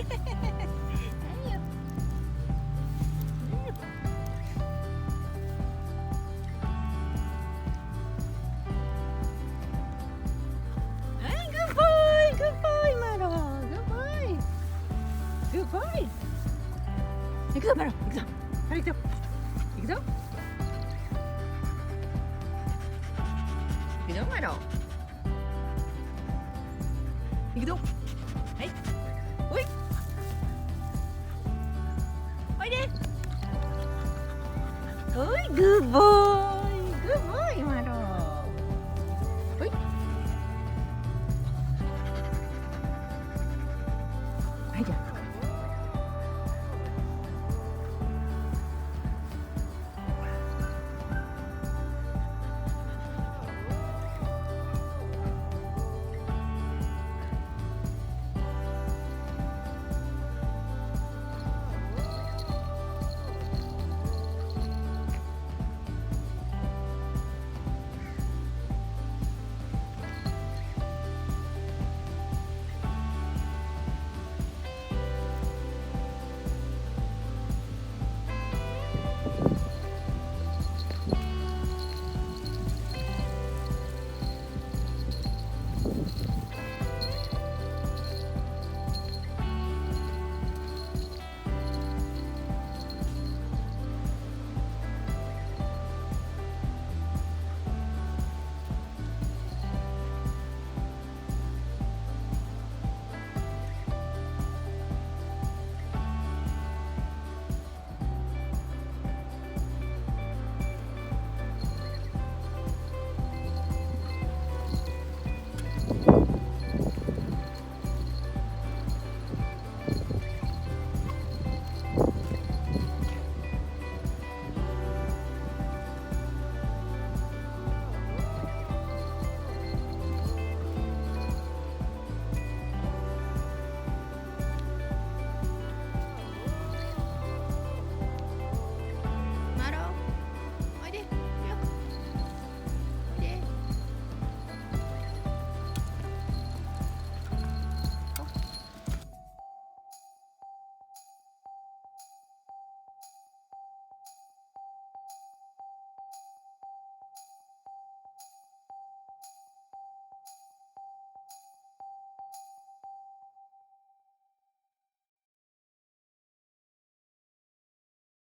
Good boy, good boy, Maro. Good boy. Good boy. 行くぞ、マロ。行くぞ。マロ行くぞ。行くぞ。行くぞ、マロ。行くぞ。はい。おい。おいで。おい、good boy. Good boy, Maro.